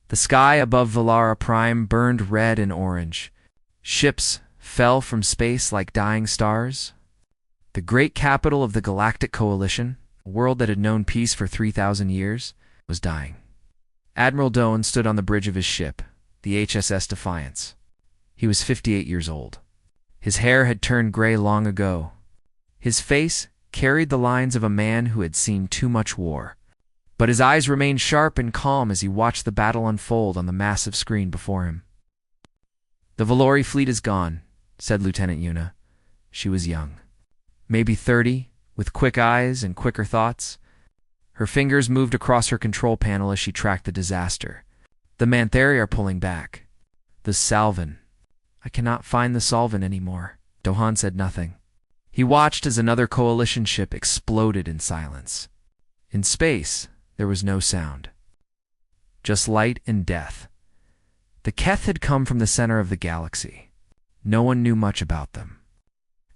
The sky above Valara Prime burned red and orange. Ships fell from space like dying stars. The great capital of the Galactic Coalition, a world that had known peace for 3,000 years, was dying. Admiral Doan stood on the bridge of his ship, the HSS Defiance. He was 58 years old. His hair had turned gray long ago. His face carried the lines of a man who had seen too much war. But his eyes remained sharp and calm as he watched the battle unfold on the massive screen before him. "The Valori fleet is gone," said Lieutenant Yuna. She was young. Maybe 30, with quick eyes and quicker thoughts. Her fingers moved across her control panel as she tracked the disaster. "The Manthari are pulling back. The Salvan. I cannot find the Salvan anymore." Dohan said nothing. He watched as another coalition ship exploded in silence. In space, there was no sound. Just light and death. The Keth had come from the center of the galaxy. No one knew much about them.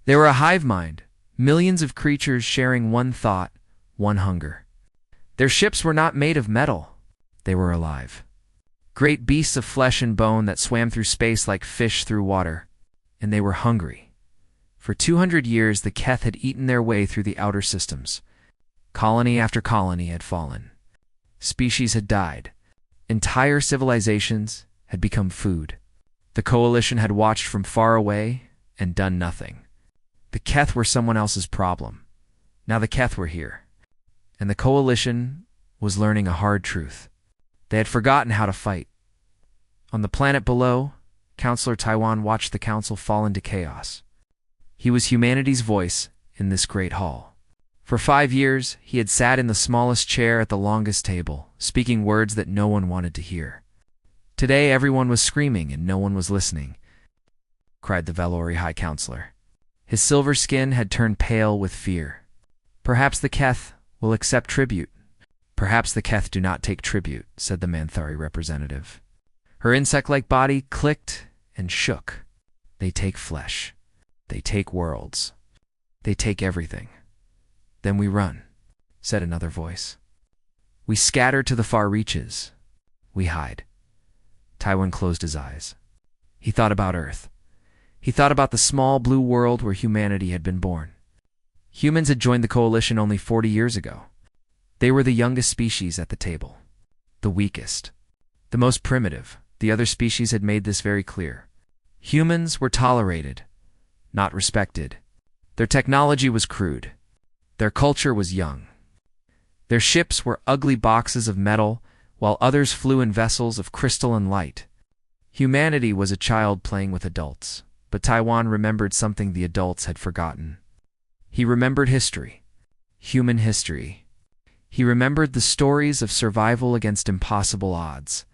They were a hive mind, millions of creatures sharing one thought, one hunger. Their ships were not made of metal. They were alive. Great beasts of flesh and bone that swam through space like fish through water. And they were hungry. For 200 years, the Keth had eaten their way through the outer systems. Colony after colony had fallen. Species had died. Entire civilizations had become food. The Coalition had watched from far away and done nothing. The Keth were someone else's problem. Now the Keth were here. And the Coalition was learning a hard truth. They had forgotten how to fight. On the planet below, Counselor Taiwan watched the Council fall into chaos. He was humanity's voice in this great hall. For 5 years, he had sat in the smallest chair at the longest table, speaking words that no one wanted to hear. Today, everyone was screaming and no one was listening, cried the Valori High Counselor. His silver skin had turned pale with fear. "Perhaps the Keth will accept tribute." "Perhaps the Keth do not take tribute," said the Manthari representative. Her insect-like body clicked and shook. "They take flesh. They take worlds. They take everything. Then we run," said another voice. "We scatter to the far reaches. We hide." Taiwan closed his eyes. He thought about Earth. He thought about the small blue world where humanity had been born. Humans had joined the Coalition only 40 years ago. They were the youngest species at the table. The weakest. The most primitive. The other species had made this very clear. Humans were tolerated, not respected. Their technology was crude. Their culture was young. Their ships were ugly boxes of metal, while others flew in vessels of crystal and light. Humanity was a child playing with adults, but Taiwan remembered something the adults had forgotten. He remembered history. Human history. He remembered the stories of survival against impossible odds.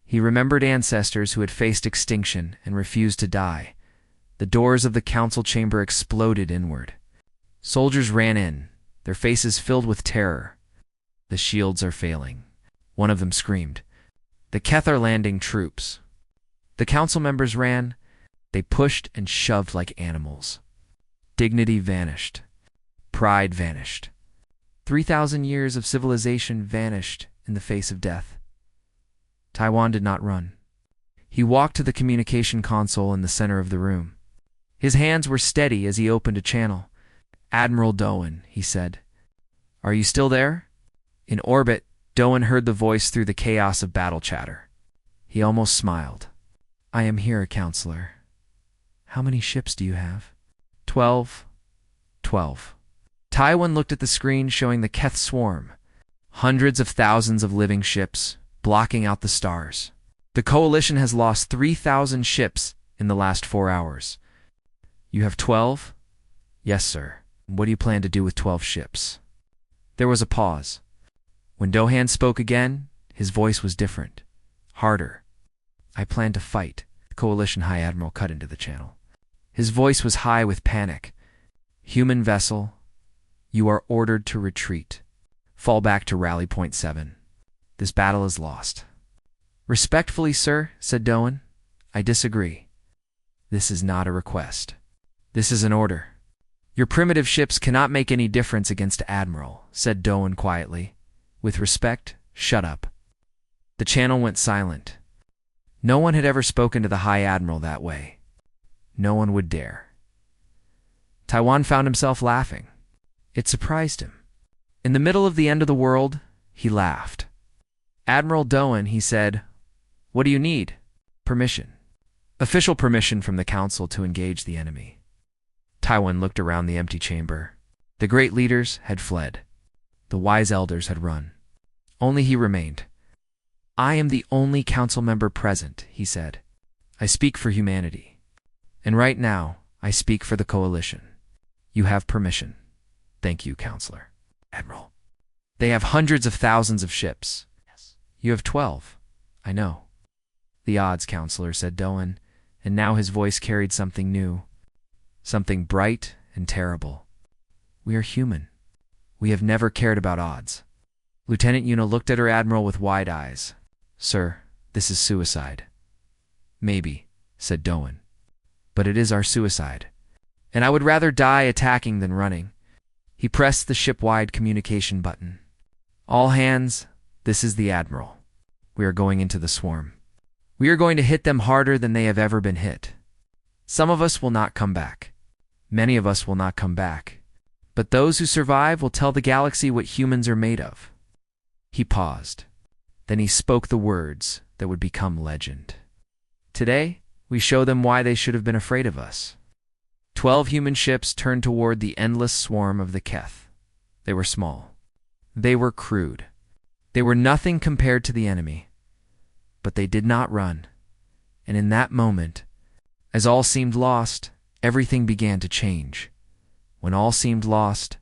He remembered ancestors who had faced extinction and refused to die. The doors of the council chamber exploded inward. Soldiers ran in, their faces filled with terror. "The shields are failing," one of them screamed. "The Keth are landing troops." The council members ran. They pushed and shoved like animals. Dignity vanished. Pride vanished. 3,000 years of civilization vanished in the face of death. Taiwan did not run. He walked to the communication console in the center of the room. His hands were steady as he opened a channel. "Admiral Doan," he said. "Are you still there?" In orbit, Doan heard the voice through the chaos of battle chatter. He almost smiled. "I am here, Counselor. How many ships do you have?" 12. 12. Taiwan looked at the screen showing the Keth swarm. Hundreds of thousands of living ships, blocking out the stars. The Coalition has lost 3,000 ships in the last 4 hours. "You have 12? "Yes, sir." "What do you plan to do with 12 ships?" There was a pause. When Dohan spoke again, his voice was different, harder. "I plan to fight," the Coalition High Admiral cut into the channel. His voice was high with panic. "Human vessel, you are ordered to retreat. Fall back to Rally Point 7. This battle is lost." "Respectfully, sir," said Doan, "I disagree. This is not a request. This is an order." "Your primitive ships cannot make any difference against Admiral," said Doan quietly. "With respect, shut up." The channel went silent. No one had ever spoken to the High Admiral that way. No one would dare. Taiwan found himself laughing. It surprised him. In the middle of the end of the world, he laughed. "Admiral Doan," he said, "what do you need?" "Permission. Official permission from the Council to engage the enemy." Taiwan looked around the empty chamber. The great leaders had fled. The wise elders had run. Only he remained. "I am the only council member present," he said. "I speak for humanity. And right now, I speak for the coalition. You have permission. Thank you, Counselor." "Admiral, they have hundreds of thousands of ships." "Yes. You have 12. I know." "The odds, Counselor," said Doan, and now his voice carried something new, something bright and terrible. "We are human. We have never cared about odds." Lieutenant Yuna looked at her admiral with wide eyes. "Sir, this is suicide." "Maybe," said Doan. "But it is our suicide. And I would rather die attacking than running." He pressed the ship-wide communication button. "All hands, this is the Admiral. We are going into the swarm. We are going to hit them harder than they have ever been hit. Some of us will not come back. Many of us will not come back. But those who survive will tell the galaxy what humans are made of." He paused. Then he spoke the words that would become legend. "Today, we show them why they should have been afraid of us." 12 human ships turned toward the endless swarm of the Keth. They were small. They were crude. They were nothing compared to the enemy. But they did not run. And in that moment, as all seemed lost, everything began to change. When all seemed lost,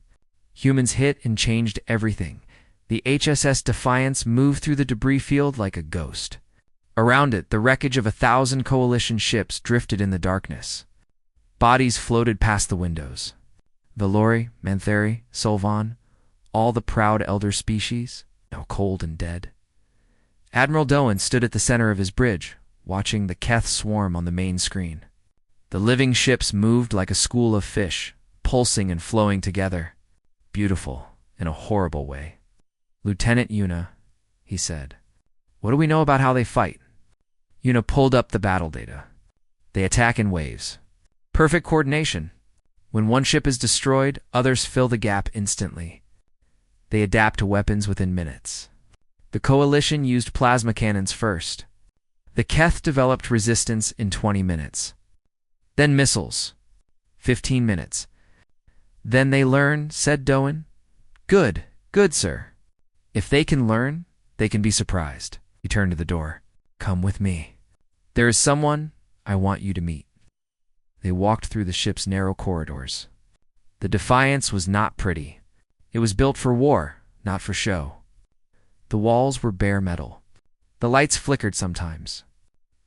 humans hit and changed everything. The HSS Defiance moved through the debris field like a ghost. Around it, the wreckage of 1,000 coalition ships drifted in the darkness. Bodies floated past the windows. Valori, Mantheri, Solvan, all the proud elder species, now cold and dead. Admiral Doan stood at the center of his bridge, watching the Keth swarm on the main screen. The living ships moved like a school of fish, pulsing and flowing together. Beautiful, in a horrible way. "Lieutenant Yuna," he said, "what do we know about how they fight?" Yuna pulled up the battle data. "They attack in waves. Perfect coordination. When one ship is destroyed, others fill the gap instantly. They adapt to weapons within minutes. The coalition used plasma cannons first. The Keth developed resistance in 20 minutes. Then missiles. 15 minutes. Then they learn," said Doan. "Good, good, sir. If they can learn, they can be surprised." He turned to the door. "Come with me. There is someone I want you to meet." They walked through the ship's narrow corridors. The Defiance was not pretty. It was built for war, not for show. The walls were bare metal. The lights flickered sometimes.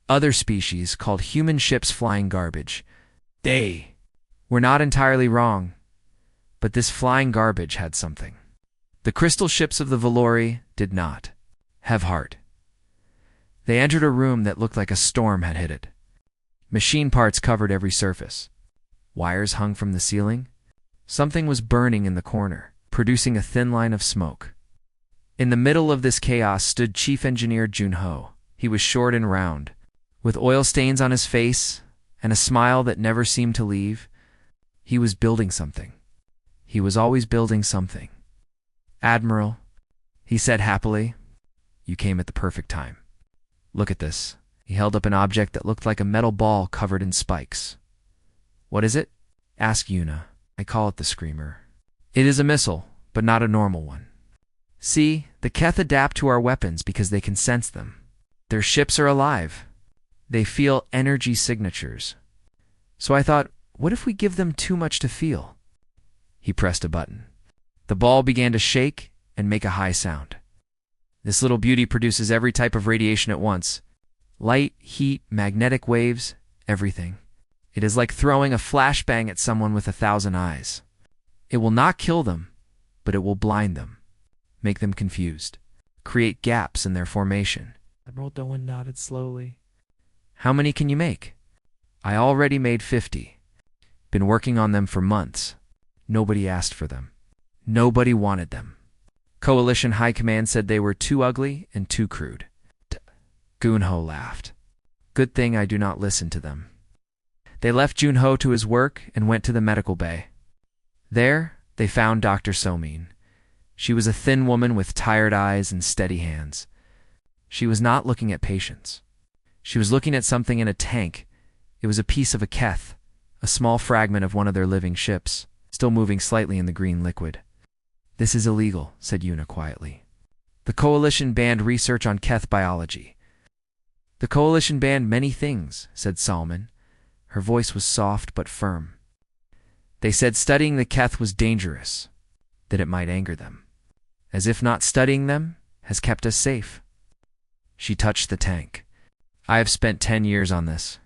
Other species called human ships flying garbage. They were not entirely wrong, but this flying garbage had something. The crystal ships of the Valori did not have heart. They entered a room that looked like a storm had hit it. Machine parts covered every surface. Wires hung from the ceiling. Something was burning in the corner, producing a thin line of smoke. In the middle of this chaos stood Chief Engineer Junho. He was short and round, with oil stains on his face and a smile that never seemed to leave. He was building something. He was always building something. "Admiral," he said happily, "you came at the perfect time. Look at this." He held up an object that looked like a metal ball covered in spikes. "What is it?" asked Yuna. "I call it the Screamer. It is a missile, but not a normal one. See, the Keth adapt to our weapons because they can sense them. Their ships are alive. They feel energy signatures. So I thought, what if we give them too much to feel?" He pressed a button. The ball began to shake and make a high sound. This little beauty produces every type of radiation at once. Light, heat, magnetic waves, everything. It is like throwing a flashbang at someone with 1,000 eyes. It will not kill them, but it will blind them, make them confused, create gaps in their formation. Admiral Doan nodded slowly. "How many can you make?" "I already made 50. Been working on them for months. Nobody asked for them. Nobody wanted them. Coalition High Command said they were too ugly and too crude. Gunho laughed. Good thing I do not listen to them. They left Junho to his work and went to the medical bay. There, they found Dr. Somin. She was a thin woman with tired eyes and steady hands. She was not looking at patients. She was looking at something in a tank. It was a piece of a keth, a small fragment of one of their living ships, still moving slightly in the green liquid. This is illegal, said Yuna quietly. The Coalition banned research on keth biology. The Coalition banned many things, said Salman. Her voice was soft but firm. They said studying the keth was dangerous, that it might anger them. As if not studying them has kept us safe. She touched the tank. I have spent 10 years on this.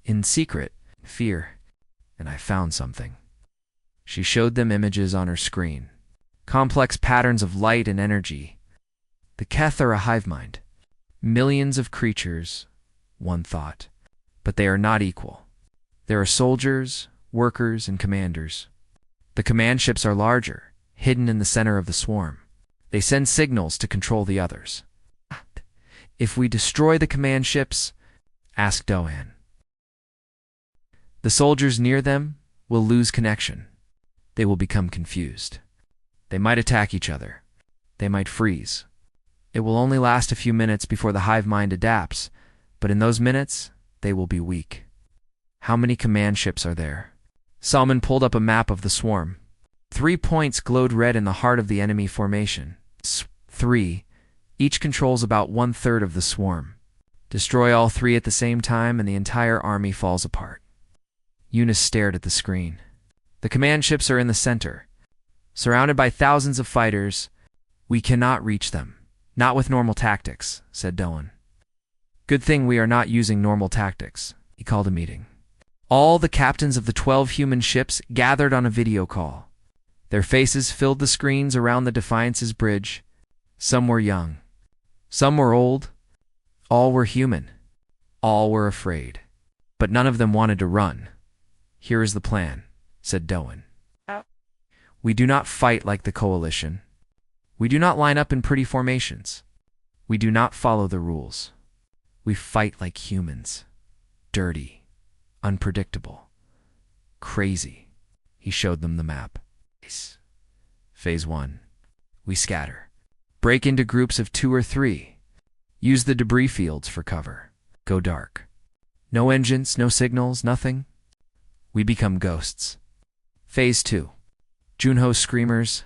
In secret, fear, and I found something. She showed them images on her screen. Complex patterns of light and energy. The keth are a hive mind. Millions of creatures, one thought. But they are not equal. There are soldiers, workers, and commanders. The command ships are larger, hidden in the center of the swarm. They send signals to control the others. If we destroy the command ships, asked Doan, the soldiers near them will lose connection. They will become confused. They might attack each other. They might freeze. It will only last a few minutes before the hive mind adapts, but in those minutes, they will be weak. How many command ships are there? Salman pulled up a map of the swarm. 3 points glowed red in the heart of the enemy formation. 3. Each controls about 1/3 of the swarm. Destroy all 3 at the same time and the entire army falls apart. Eunice stared at the screen. The command ships are in the center. Surrounded by thousands of fighters, we cannot reach them. Not with normal tactics, said Doan. Good thing we are not using normal tactics. He called a meeting. All the captains of the 12 human ships gathered on a video call. Their faces filled the screens around the Defiance's bridge. Some were young. Some were old. All were human. All were afraid. But none of them wanted to run. Here is the plan, said Doan. We do not fight like the Coalition. We do not line up in pretty formations. We do not follow the rules. We fight like humans. Dirty. Unpredictable. Crazy. He showed them the map. Phase 1. We scatter. Break into groups of 2 or 3. Use the debris fields for cover. Go dark. No engines, no signals, nothing. We become ghosts. Phase 2. Junho's screamers.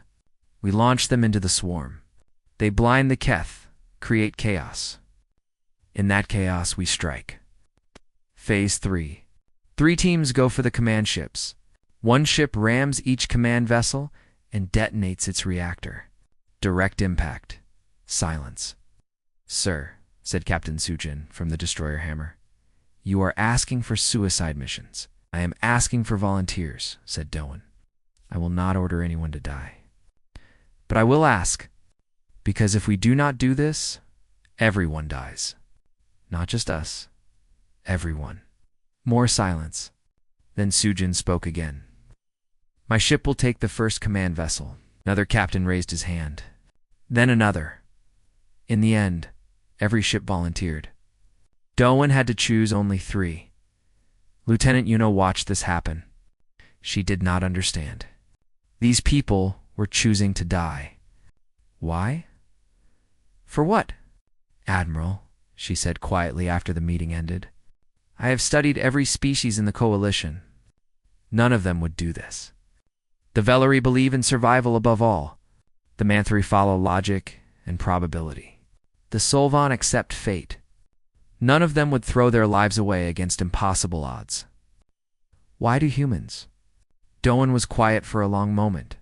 We launch them into the swarm. They blind the keth, create chaos. In that chaos, we strike. Phase 3. 3 teams go for the command ships. 1 ship rams each command vessel and detonates its reactor. Direct impact. Silence. Sir, said Captain Sujin from the destroyer Hammer, you are asking for suicide missions. I am asking for volunteers, said Doan. I will not order anyone to die. But I will ask, because if we do not do this, everyone dies. Not just us. Everyone. More silence. Then Sujin spoke again. My ship will take the first command vessel. Another captain raised his hand. Then another. In the end, every ship volunteered. Doan had to choose only 3. Lieutenant Yuno watched this happen. She did not understand. These people were choosing to die. Why? For what? Admiral, she said quietly after the meeting ended. I have studied every species in the Coalition. None of them would do this. The Veleri believe in survival above all. The Manthri follow logic and probability. The Solvan accept fate. None of them would throw their lives away against impossible odds. Why do humans? Doan was quiet for a long moment.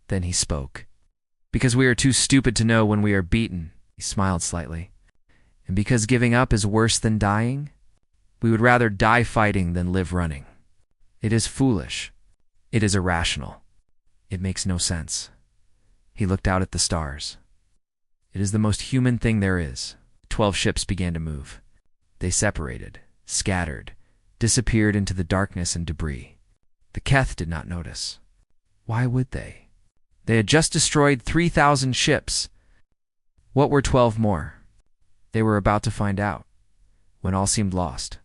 Then he spoke. Because we are too stupid to know when we are beaten, he smiled slightly. And because giving up is worse than dying, we would rather die fighting than live running. It is foolish. It is irrational. It makes no sense. He looked out at the stars. It is the most human thing there is. 12 ships began to move. They separated, scattered, disappeared into the darkness and debris. The Keth did not notice. Why would they? They had just destroyed 3,000 ships. What were 12 more? They were about to find out, when all seemed lost.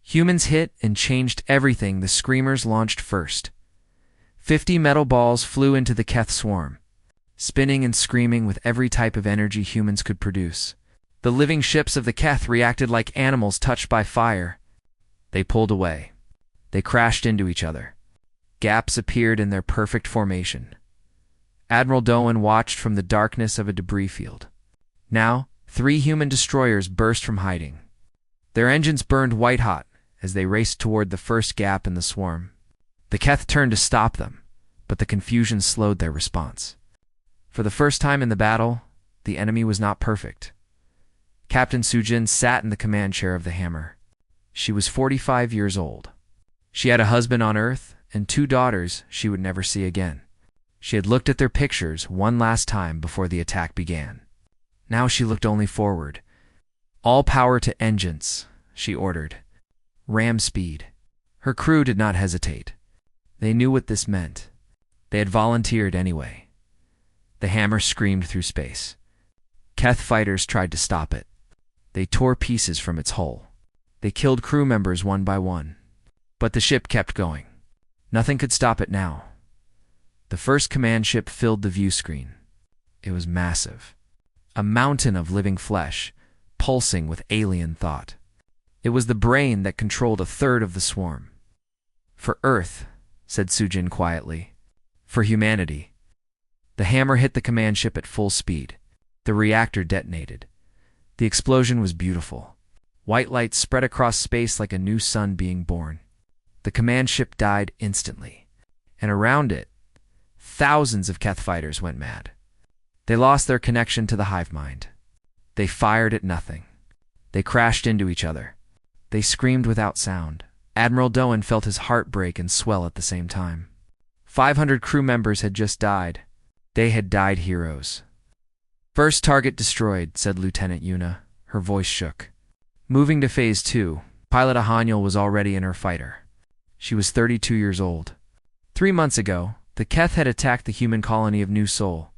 Humans hit and changed everything. The screamers launched first. 50 metal balls flew into the Keth swarm, spinning and screaming with every type of energy humans could produce. The living ships of the Keth reacted like animals touched by fire. They pulled away. They crashed into each other. Gaps appeared in their perfect formation. Admiral Doan watched from the darkness of a debris field. Now, 3 human destroyers burst from hiding. Their engines burned white-hot as they raced toward the first gap in the swarm. The Keth turned to stop them, but the confusion slowed their response. For the first time in the battle, the enemy was not perfect. Captain Sujin sat in the command chair of the Hammer. She was 45 years old. She had a husband on Earth and 2 daughters she would never see again. She had looked at their pictures one last time before the attack began. Now she looked only forward. "All power to engines," she ordered. "Ram speed." Her crew did not hesitate. They knew what this meant. They had volunteered anyway. The Hammer screamed through space. Keth fighters tried to stop it. They tore pieces from its hull. They killed crew members one by one. But the ship kept going. Nothing could stop it now. The first command ship filled the view screen. It was massive. A mountain of living flesh, pulsing with alien thought. It was the brain that controlled a third of the swarm. "For Earth," said Sujin quietly. "For humanity." The Hammer hit the command ship at full speed. The reactor detonated. The explosion was beautiful. White light spread across space like a new sun being born. The command ship died instantly, and around it, thousands of Keth fighters went mad. They lost their connection to the hive mind. They fired at nothing. They crashed into each other. They screamed without sound. Admiral Doan felt his heart break and swell at the same time. 500 crew members had just died. They had died heroes. "First target destroyed," said Lieutenant Yuna. Her voice shook. Moving to Phase 2, pilot Ahaniel was already in her fighter. She was 32 years old. 3 months ago, the Keth had attacked the human colony of New Sol.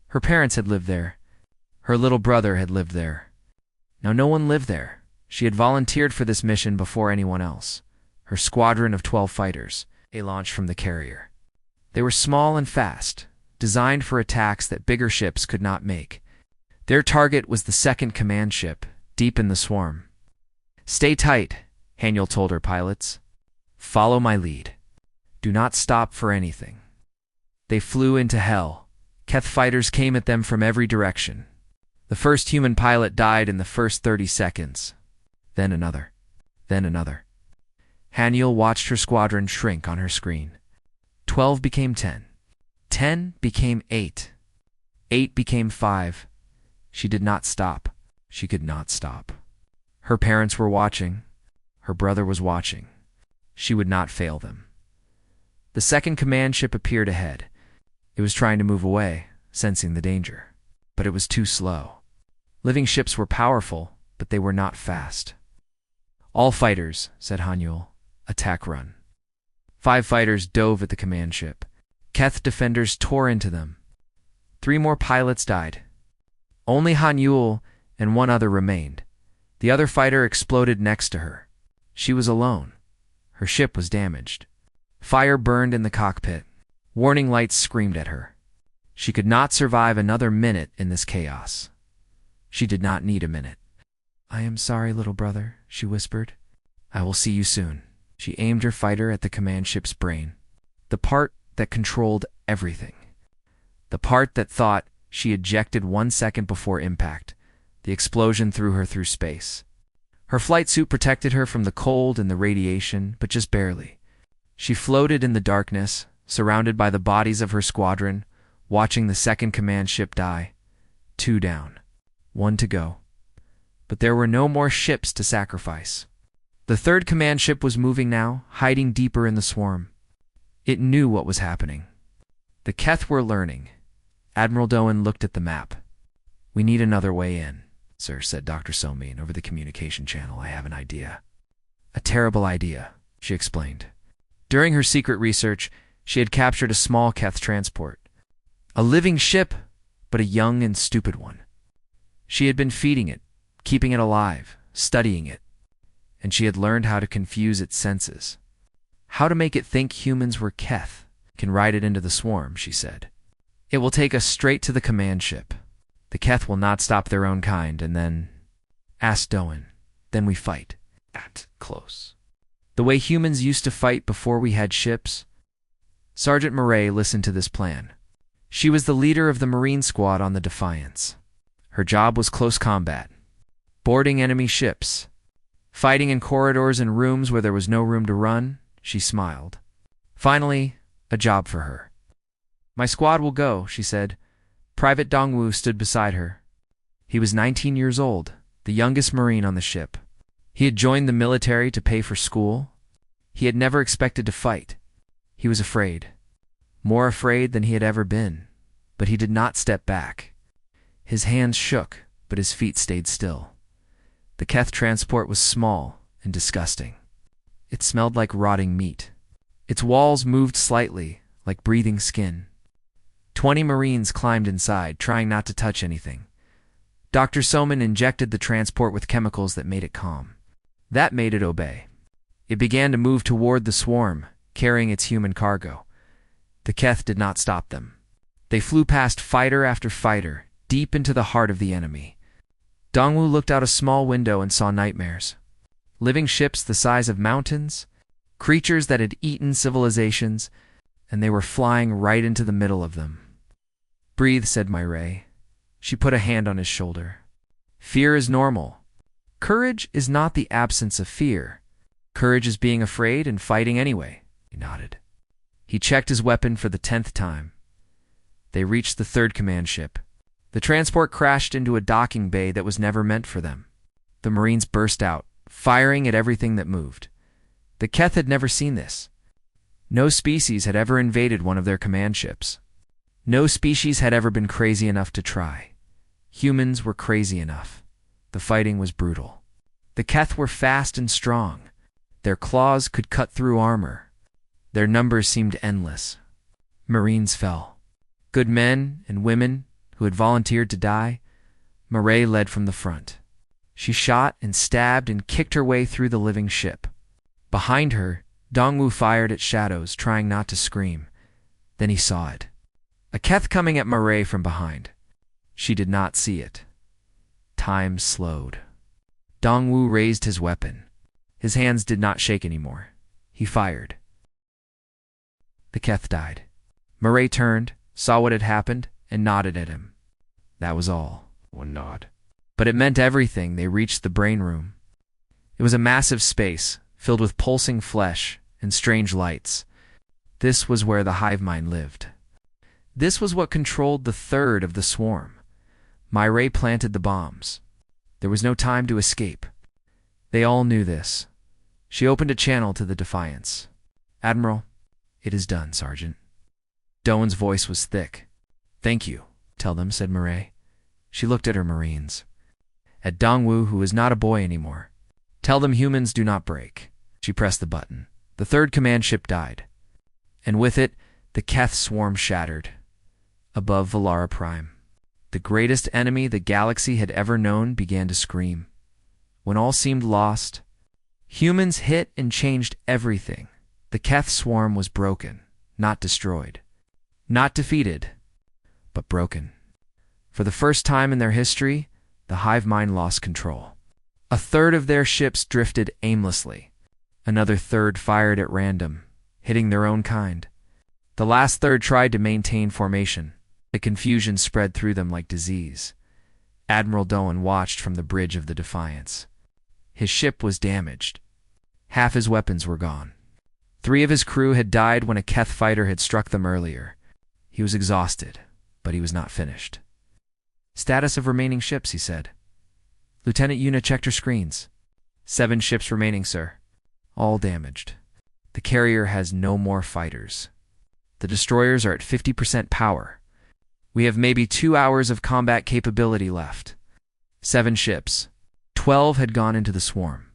Her parents had lived there. Her little brother had lived there. Now no one lived there. She had volunteered for this mission before anyone else. Her squadron of 12 fighters, a launch from the carrier. They were small and fast, designed for attacks that bigger ships could not make. Their target was the second command ship, deep in the swarm. "Stay tight," Haniel told her pilots. "Follow my lead. Do not stop for anything." They flew into hell. Keth fighters came at them from every direction. The first human pilot died in the first 30 seconds. Then another. Then another. Haniel watched her squadron shrink on her screen. 12 became 10. 10 became 8. 8 became 5. She did not stop. She could not stop. Her parents were watching. Her brother was watching. She would not fail them. The second command ship appeared ahead. It was trying to move away, sensing the danger. But it was too slow. Living ships were powerful, but they were not fast. "All fighters," said Haniel. "Attack run." 5 fighters dove at the command ship. Keth defenders tore into them. 3 more pilots died. Only Haniel and 1 other remained. The other fighter exploded next to her. She was alone. Her ship was damaged. Fire burned in the cockpit. Warning lights screamed at her. She could not survive another minute in this chaos. She did not need a minute. "I am sorry, little brother," she whispered. "I will see you soon." She aimed her fighter at the command ship's brain, the part that controlled everything. The part that thought she ejected 1 second before impact. The explosion threw her through space. Her flight suit protected her from the cold and the radiation, but just barely. She floated in the darkness, surrounded by the bodies of her squadron, watching the second command ship die. 2 down. 1 to go. But there were no more ships to sacrifice. The third command ship was moving now, hiding deeper in the swarm. It knew what was happening. The Keth were learning. Admiral Doan looked at the map. "We need another way in, sir," said Dr. Somin over the communication channel. "I have an idea." "A terrible idea," she explained. During her secret research, she had captured a small Keth transport. A living ship, but a young and stupid one. She had been feeding it, keeping it alive, studying it, and she had learned how to confuse its senses. How to make it think humans were Keth. Can ride it into the swarm, she said. It will take us straight to the command ship. The Keth will not stop their own kind, and then... Asked Doan. Then we fight. At close. The way humans used to fight before we had ships. Sergeant Murray listened to this plan. She was the leader of the Marine squad on the Defiance. Her job was close combat. Boarding enemy ships. Fighting in corridors and rooms where there was no room to run. She smiled. Finally, a job for her. My squad will go, she said. Private Dongwu stood beside her. He was 19 years old, the youngest Marine on the ship. He had joined the military to pay for school. He had never expected to fight. He was afraid. More afraid than he had ever been. But he did not step back. His hands shook, but his feet stayed still. The Keth transport was small and disgusting. It smelled like rotting meat. Its walls moved slightly, like breathing skin. 20 Marines climbed inside, trying not to touch anything. Dr. Soman injected the transport with chemicals that made it calm. That made it obey. It began to move toward the swarm, carrying its human cargo. The Keth did not stop them. They flew past fighter after fighter, deep into the heart of the enemy. Dongwu looked out a small window and saw nightmares. Living ships the size of mountains, creatures that had eaten civilizations, and they were flying right into the middle of them. Breathe, said Myray. She put a hand on his shoulder. Fear is normal. Courage is not the absence of fear. Courage is being afraid and fighting anyway. He nodded. He checked his weapon for the 10th time. They reached the 3rd command ship. The transport crashed into a docking bay that was never meant for them. The Marines burst out, firing at everything that moved. The Keth had never seen this. No species had ever invaded one of their command ships. No species had ever been crazy enough to try. Humans were crazy enough. The fighting was brutal. The Keth were fast and strong. Their claws could cut through armor. Their numbers seemed endless. Marines fell. Good men and women who had volunteered to die, Murray led from the front. She shot and stabbed and kicked her way through the living ship. Behind her, Dongwu fired at shadows, trying not to scream. Then he saw it. A Keth coming at Murray from behind. She did not see it. Time slowed. Dongwu raised his weapon. His hands did not shake anymore. He fired. The Keth died. Murray turned, saw what had happened, and nodded at him. That was all. One nod. But it meant everything. They reached the brain room. It was a massive space, filled with pulsing flesh and strange lights. This was where the hive mind lived. This was what controlled the 3rd of the swarm. Myray planted the bombs. There was no time to escape. They all knew this. She opened a channel to the Defiance. Admiral, it is done, Sergeant. Doan's voice was thick. Thank you, tell them, said Murray. She looked at her Marines. At Dongwu, who was not a boy anymore. Tell them humans do not break. She pressed the button. The 3rd command ship died. And with it, the Keth swarm shattered. Above Valara Prime, the greatest enemy the galaxy had ever known began to scream. When all seemed lost, humans hit and changed everything. The Keth swarm was broken, not destroyed. Not defeated, but broken. For the first time in their history, the hive mind lost control. A 3rd of their ships drifted aimlessly. Another 3rd fired at random, hitting their own kind. The last 3rd tried to maintain formation. The confusion spread through them like disease. Admiral Doan watched from the bridge of the Defiance. His ship was damaged. Half his weapons were gone. 3 of his crew had died when a Keth fighter had struck them earlier. He was exhausted, but he was not finished. Status of remaining ships, he said. Lieutenant Yuna checked her screens. 7 ships remaining, sir. All damaged. The carrier has no more fighters. The destroyers are at 50% power. We have maybe 2 hours of combat capability left. 7 ships. 12 had gone into the swarm.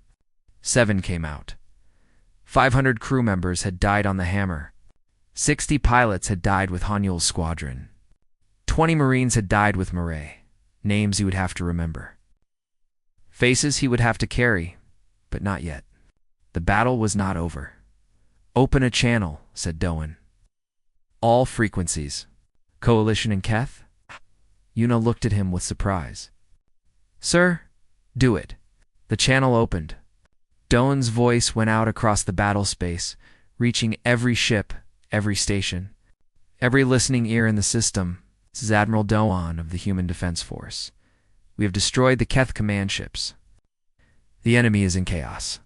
7 came out. 500 crew members had died on the Hammer. 60 pilots had died with Hanyul's squadron. 20 Marines had died with Murray. Names you would have to remember. Faces he would have to carry, but not yet. The battle was not over. "Open a channel," said Doan. "All frequencies. Coalition and Keth?" Yuna looked at him with surprise. "Sir, do it." The channel opened. Doan's voice went out across the battle space, reaching every ship, every station, every listening ear in the system. "This is Admiral Doan of the Human Defense Force. We have destroyed the Keth command ships. The enemy is in chaos.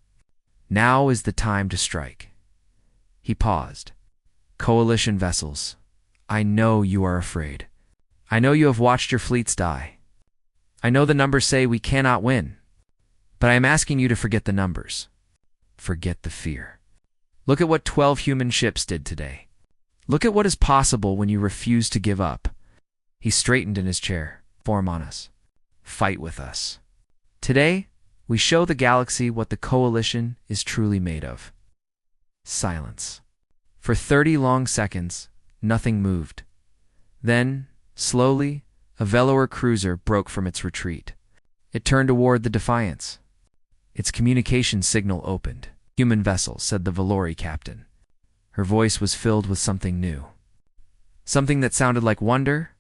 Now is the time to strike." He paused. "Coalition vessels, I know you are afraid. I know you have watched your fleets die. I know the numbers say we cannot win. But I am asking you to forget the numbers. Forget the fear. Look at what 12 human ships did today. Look at what is possible when you refuse to give up." He straightened in his chair. "Form on us. Fight with us. Today, we show the galaxy what the Coalition is truly made of." Silence. For 30 long seconds, nothing moved. Then, slowly, a Velour cruiser broke from its retreat. It turned toward the Defiance. Its communication signal opened. "Human vessel," said the Valori captain. Her voice was filled with something new. Something that sounded like wonder.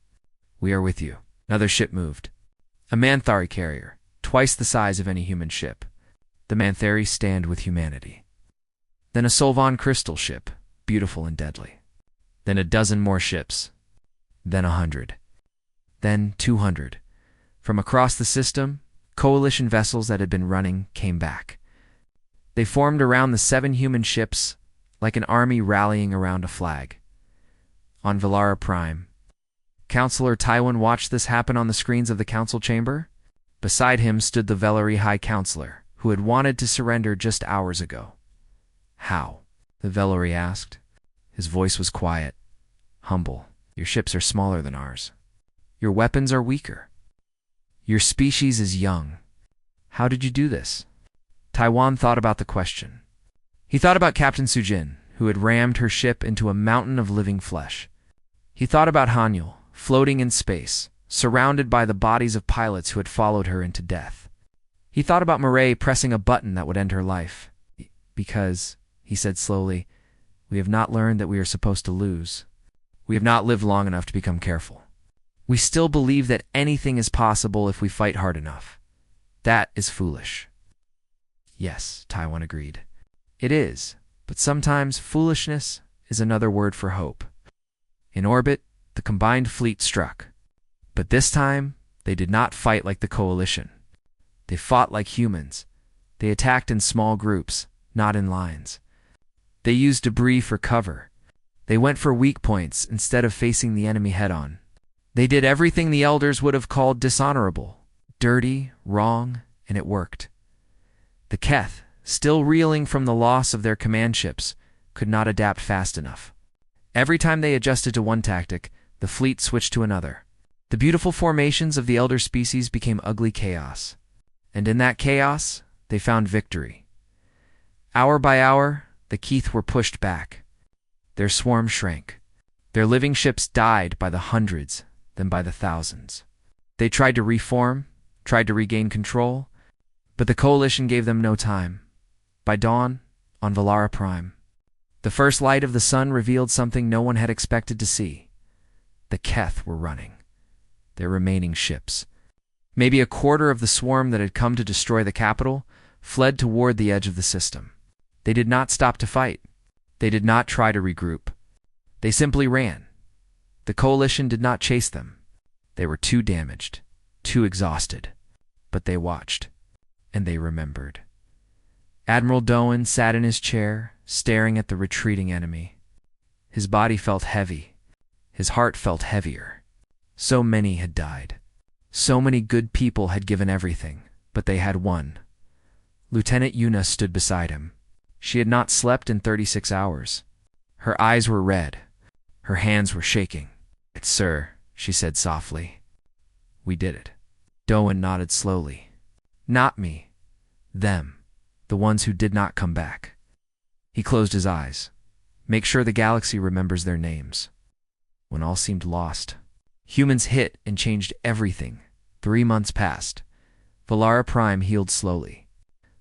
"We are with you." Another ship moved. A Manthari carrier, twice the size of any human ship. The Manthari stand with humanity. Then a Solvan crystal ship, beautiful and deadly. Then a dozen more ships. Then 100. Then 200. From across the system, Coalition vessels that had been running came back. They formed around the 7 human ships like an army rallying around a flag. On Valara Prime, Counselor Tywin watched this happen on the screens of the council chamber. Beside him stood the Velari High Counselor, who had wanted to surrender just hours ago. "How?" the Velari asked. His voice was quiet, humble. "Your ships are smaller than ours. Your weapons are weaker. Your species is young. How did you do this?" Taiwan thought about the question. He thought about Captain Sujin, who had rammed her ship into a mountain of living flesh. He thought about Hanyul, floating in space, surrounded by the bodies of pilots who had followed her into death. He thought about Marae pressing a button that would end her life. "Because," he said slowly, "we have not learned that we are supposed to lose. We have not lived long enough to become careful. We still believe that anything is possible if we fight hard enough. That is foolish." "Yes," Taiwan agreed. "It is, but sometimes foolishness is another word for hope." In orbit, the combined fleet struck. But this time, they did not fight like the Coalition. They fought like humans. They attacked in small groups, not in lines. They used debris for cover. They went for weak points instead of facing the enemy head-on. They did everything the elders would have called dishonorable, dirty, wrong, and it worked. The Keth, still reeling from the loss of their command ships, could not adapt fast enough. Every time they adjusted to one tactic, the fleet switched to another. The beautiful formations of the elder species became ugly chaos. And in that chaos, they found victory. Hour by hour, the Keith were pushed back. Their swarm shrank. Their living ships died by the hundreds, then by the thousands. They tried to reform, tried to regain control, but the Coalition gave them no time. By dawn, on Valara Prime, the first light of the sun revealed something no one had expected to see. The Keth were running. Their remaining ships, maybe a quarter of the swarm that had come to destroy the capital, fled toward the edge of the system. They did not stop to fight. They did not try to regroup. They simply ran. The Coalition did not chase them. They were too damaged, too exhausted. But they watched, and they remembered. Admiral Doan sat in his chair, staring at the retreating enemy. His body felt heavy. His heart felt heavier. So many had died. So many good people had given everything, but they had won. Lieutenant Yuna stood beside him. She had not slept in 36 hours. Her eyes were red. Her hands were shaking. "Sir," she said softly, "we did it." Doan nodded slowly. "Not me. Them. The ones who did not come back." He closed his eyes. "Make sure the galaxy remembers their names." When all seemed lost, humans hit and changed everything. 3 months passed. Valara Prime healed slowly.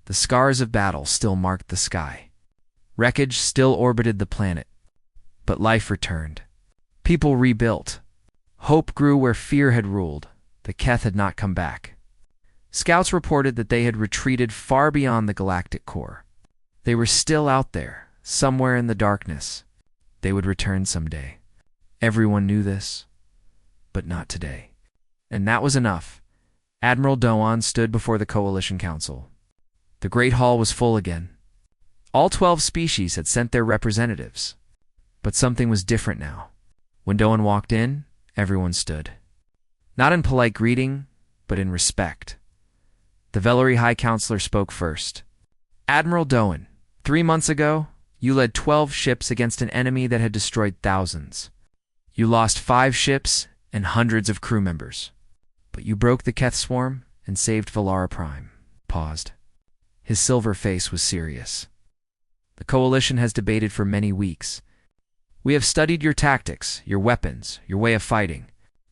The scars of battle still marked the sky. Wreckage still orbited the planet. But life returned. People rebuilt. Hope grew where fear had ruled. The Keth had not come back. Scouts reported that they had retreated far beyond the galactic core. They were still out there, somewhere in the darkness. They would return someday. Everyone knew this, but not today. And that was enough. Admiral Doan stood before the Coalition Council. The Great Hall was full again. All 12 species had sent their representatives. But something was different now. When Doan walked in, everyone stood. Not in polite greeting, but in respect. The Vellery High Counselor spoke first. Admiral Doan, 3 months ago, you led 12 ships against an enemy that had destroyed thousands. You lost 5 ships and hundreds of crew members. But you broke the Keth swarm and saved Valara Prime. Paused. His silver face was serious. The Coalition has debated for many weeks. We have studied your tactics, your weapons, your way of fighting,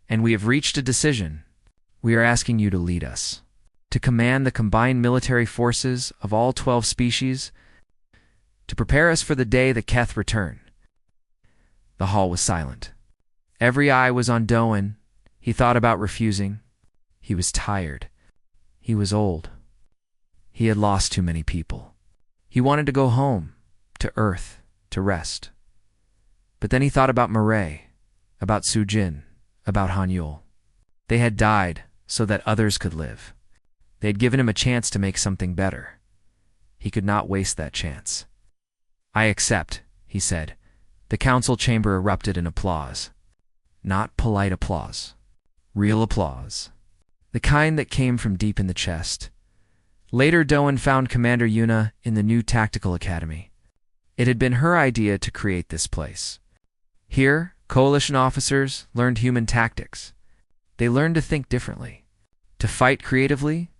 and we have reached a decision. We are asking you to lead us, to command the combined military forces of all 12 species, to prepare us for the day the Keth return. The hall was silent. Every eye was on Doan. He thought about refusing. He was tired. He was old. He had lost too many people. He wanted to go home, to Earth, to rest. But then he thought about Mireille, about Sujin, about Hanyul. They had died so that others could live. They had given him a chance to make something better. He could not waste that chance. I accept, he said. The council chamber erupted in applause. Not polite applause. Real applause. The kind that came from deep in the chest. Later, Doan found Commander Yuna in the new Tactical Academy. It had been her idea to create this place. Here, Coalition officers learned human tactics. They learned to think differently, to fight creatively,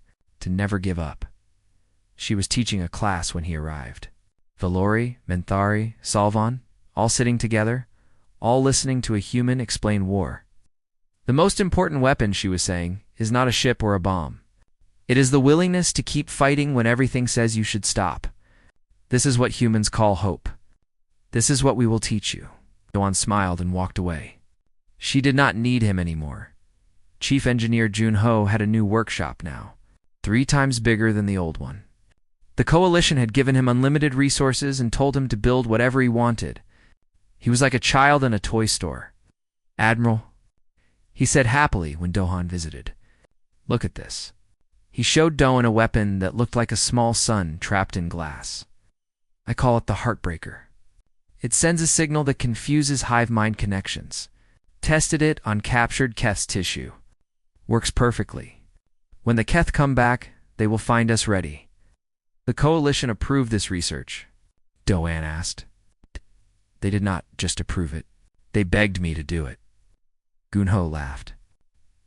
to never give up. She was teaching a class when he arrived. Valori, Menthari, Salvan, all sitting together, all listening to a human explain war. The most important weapon, she was saying, is not a ship or a bomb. It is the willingness to keep fighting when everything says you should stop. This is what humans call hope. This is what we will teach you. Doan smiled and walked away. She did not need him anymore. Chief Engineer Jun-Ho had a new workshop now, 3 times bigger than the old one. The Coalition had given him unlimited resources and told him to build whatever he wanted. He was like a child in a toy store. Admiral, he said happily when Doan visited. Look at this. He showed Doan a weapon that looked like a small sun trapped in glass. I call it the Heartbreaker. It sends a signal that confuses hive mind connections. Tested it on captured Keth's tissue. Works perfectly. When the Keth come back, they will find us ready. The Coalition approved this research. Doan asked. They did not just approve it. They begged me to do it. Gunho laughed.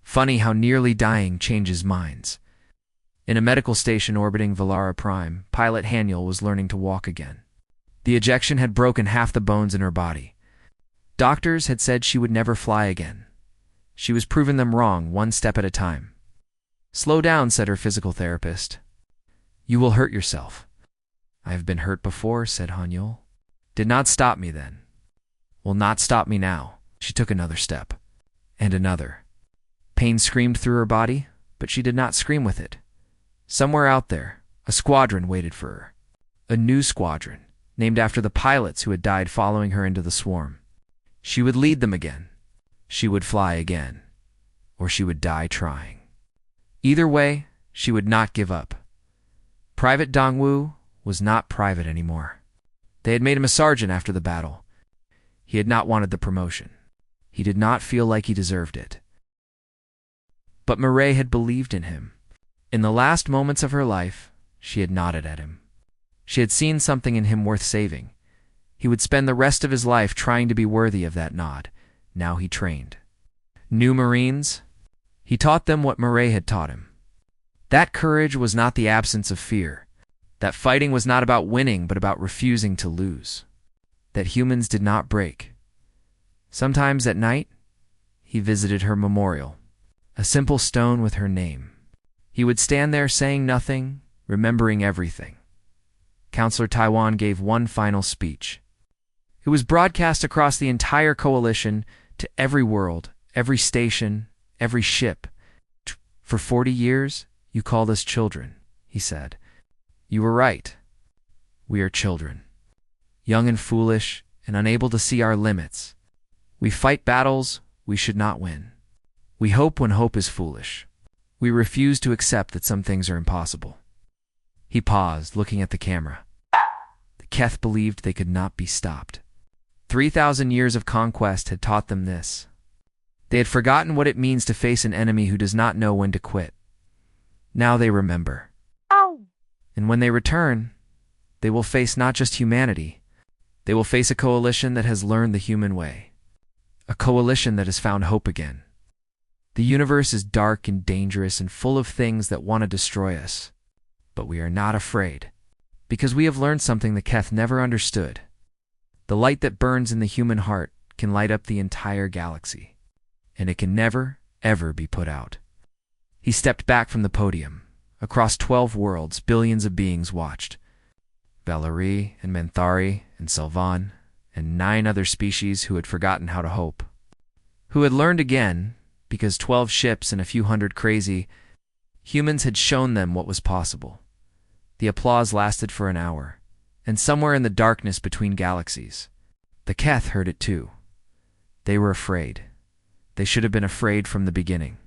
Funny how nearly dying changes minds. In a medical station orbiting Valara Prime, pilot Haniel was learning to walk again. The ejection had broken half the bones in her body. Doctors had said she would never fly again. She was proving them wrong, one step at a time. Slow down, said her physical therapist. You will hurt yourself. I have been hurt before, said Hanyul. Did not stop me then. Will not stop me now. She took another step. And another. Pain screamed through her body, but she did not scream with it. Somewhere out there, a squadron waited for her. A new squadron, named after the pilots who had died following her into the swarm. She would lead them again. She would fly again. Or she would die trying. Either way, she would not give up. Private Dongwu was not private anymore. They had made him a sergeant after the battle. He had not wanted the promotion. He did not feel like he deserved it. But Mireille had believed in him. In the last moments of her life, she had nodded at him. She had seen something in him worth saving. He would spend the rest of his life trying to be worthy of that nod. Now he trained. New Marines? He taught them what Mireille had taught him. That courage was not the absence of fear. That fighting was not about winning, but about refusing to lose. That humans did not break. Sometimes at night, he visited her memorial, a simple stone with her name. He would stand there saying nothing, remembering everything. Counselor Taiwan gave one final speech. It was broadcast across the entire coalition to every world, every station, every ship. For 40 years, you called us children, he said. You were right. We are children. Young and foolish and unable to see our limits. We fight battles we should not win. We hope when hope is foolish. We refuse to accept that some things are impossible. He paused, looking at the camera. The Keth believed they could not be stopped. 3,000 years of conquest had taught them this. They had forgotten what it means to face an enemy who does not know when to quit. Now they remember. And when they return, they will face not just humanity. They will face a coalition that has learned the human way. A coalition that has found hope again. The universe is dark and dangerous and full of things that want to destroy us. But we are not afraid, because we have learned something the Keth never understood. The light that burns in the human heart can light up the entire galaxy, and it can never, ever be put out. He stepped back from the podium. Across 12 worlds, billions of beings watched. Valerie and Menthari and Sylvan and 9 other species who had forgotten how to hope. Who had learned again, because 12 ships and a few hundred crazy humans had shown them what was possible. The applause lasted for an hour, and somewhere in the darkness between galaxies, the Keth heard it too. They were afraid. They should have been afraid from the beginning.